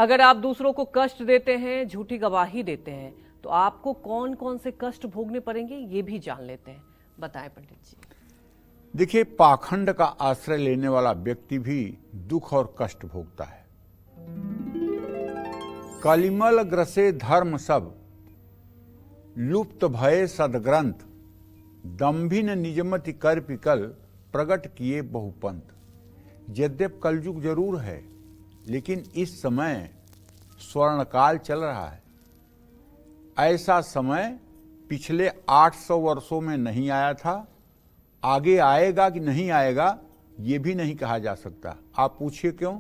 अगर आप दूसरों को कष्ट देते हैं, झूठी गवाही देते हैं, तो आपको कौन कौन से कष्ट भोगने पड़ेंगे ये भी जान लेते हैं। बताएं पंडित जी। देखिए, पाखंड का आश्रय लेने वाला व्यक्ति भी दुख और कष्ट भोगता है। कलिमल ग्रसे धर्म सब, लुप्त भये सदग्रंथ, दम्भिन निजमति कर पिकल, प्रगट किए बहुपंथ। यद्यप कलयुग जरूर है, लेकिन इस समय स्वर्णकाल चल रहा है। ऐसा समय पिछले 800 वर्षों में नहीं आया था। आगे आएगा कि नहीं आएगा ये भी नहीं कहा जा सकता। आप पूछिए क्यों?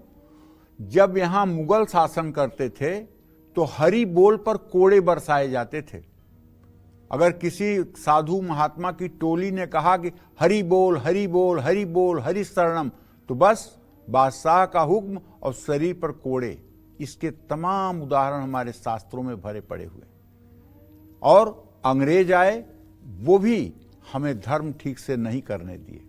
जब यहां मुगल शासन करते थे तो हरि बोल पर कोड़े बरसाए जाते थे। अगर किसी साधु महात्मा की टोली ने कहा कि हरि बोल हरि बोल हरि बोल हरि शरणम, तो बस बादशाह का हुक्म और शरीर पर कोड़े। इसके तमाम उदाहरण हमारे शास्त्रों में भरे पड़े हुए। और अंग्रेज आए, वो भी हमें धर्म ठीक से नहीं करने दिए।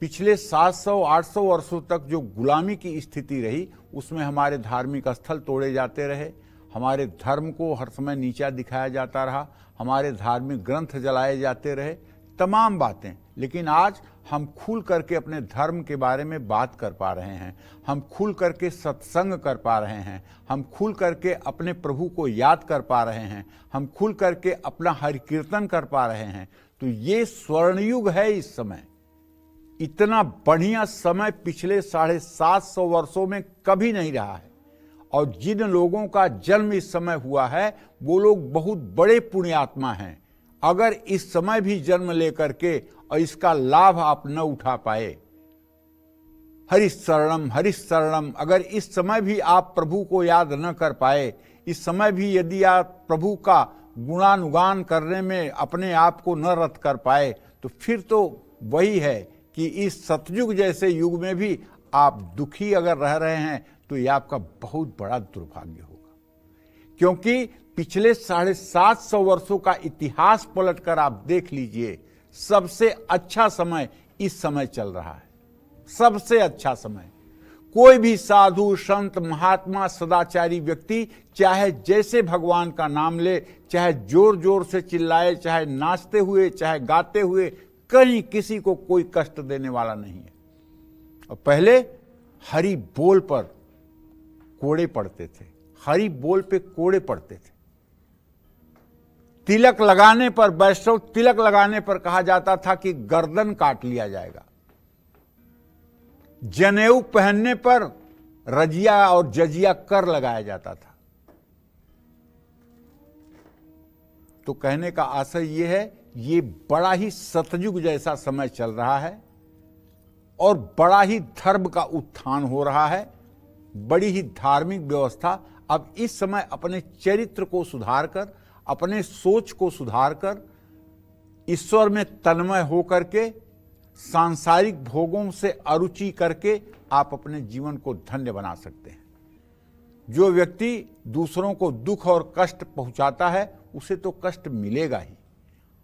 पिछले 700-800 वर्षों तक जो गुलामी की स्थिति रही, उसमें हमारे धार्मिक स्थल तोड़े जाते रहे, हमारे धर्म को हर समय नीचा दिखाया जाता रहा, हमारे धार्मिक ग्रंथ जलाए जाते रहे, तमाम बातें। लेकिन आज हम खुल करके अपने धर्म के बारे में बात कर पा रहे हैं, हम खुल करके सत्संग कर पा रहे हैं, हम खुल करके अपने प्रभु को याद कर पा रहे हैं, हम खुल करके अपना हरि कीर्तन कर पा रहे हैं। तो ये स्वर्णयुग है। इस समय इतना बढ़िया समय पिछले 750 वर्षों में कभी नहीं रहा है। और जिन लोगों का जन्म इस समय हुआ है, वो लोग बहुत बड़े पुण्यात्मा हैं। अगर इस समय भी जन्म लेकर के और इसका लाभ आप न उठा पाए, हरि शरणम, अगर इस समय भी आप प्रभु को याद न कर पाए, इस समय भी यदि आप प्रभु का गुणानुगान करने में अपने आप को न रत कर पाए, तो फिर तो वही है कि इस सतयुग जैसे युग में भी आप दुखी अगर रह रहे हैं, तो ये आपका बहुत बड़ा दुर्भाग्य होगा। क्योंकि पिछले 750 वर्षों का इतिहास पलटकर आप देख लीजिए, सबसे अच्छा समय इस समय चल रहा है। सबसे अच्छा समय। कोई भी साधु संत महात्मा सदाचारी व्यक्ति चाहे जैसे भगवान का नाम ले, चाहे जोर जोर से चिल्लाए, चाहे नाचते हुए, चाहे गाते हुए, कहीं किसी को कोई कष्ट देने वाला नहीं है। और पहले हरि बोल पर कोड़े पड़ते थे, हरि बोल पे कोड़े पड़ते थे। तिलक लगाने पर, वैष्णव तिलक लगाने पर कहा जाता था कि गर्दन काट लिया जाएगा। जनेऊ पहनने पर रजिया और जजिया कर लगाया जाता था। तो कहने का आशय यह है, ये बड़ा ही सतयुग जैसा समय चल रहा है और बड़ा ही धर्म का उत्थान हो रहा है, बड़ी ही धार्मिक व्यवस्था। अब इस समय अपने चरित्र को सुधार कर, अपने सोच को सुधार कर, ईश्वर में तन्मय होकर के, सांसारिक भोगों से अरुचि करके आप अपने जीवन को धन्य बना सकते हैं। जो व्यक्ति दूसरों को दुख और कष्ट पहुंचाता है, उसे तो कष्ट मिलेगा ही।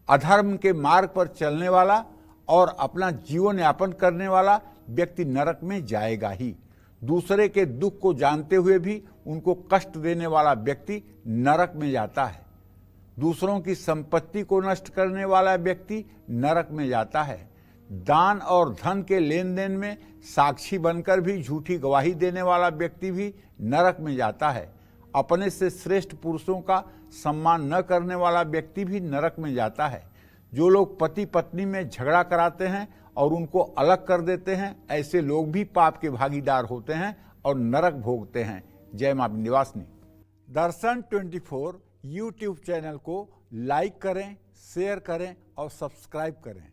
अधर्म के मार्ग पर चलने वाला और अपना जीवन यापन करने वाला व्यक्ति नरक में जाएगा ही। दूसरे के दुख को जानते हुए भी उनको कष्ट देने वाला व्यक्ति नरक में जाता है। दूसरों की संपत्ति को नष्ट करने वाला व्यक्ति नरक में जाता है। दान और धन के लेन देन में साक्षी बनकर भी झूठी गवाही देने वाला व्यक्ति भी नरक में जाता है। अपने से श्रेष्ठ पुरुषों का सम्मान न करने वाला व्यक्ति भी नरक में जाता है। जो लोग पति पत्नी में झगड़ा कराते हैं और उनको अलग कर देते हैं, ऐसे लोग भी पाप के भागीदार होते हैं और नरक भोगते हैं। जय मां विंध्यवासिनी। दर्शन 24 यूट्यूब चैनल को लाइक करें, शेयर करें और सब्सक्राइब करें।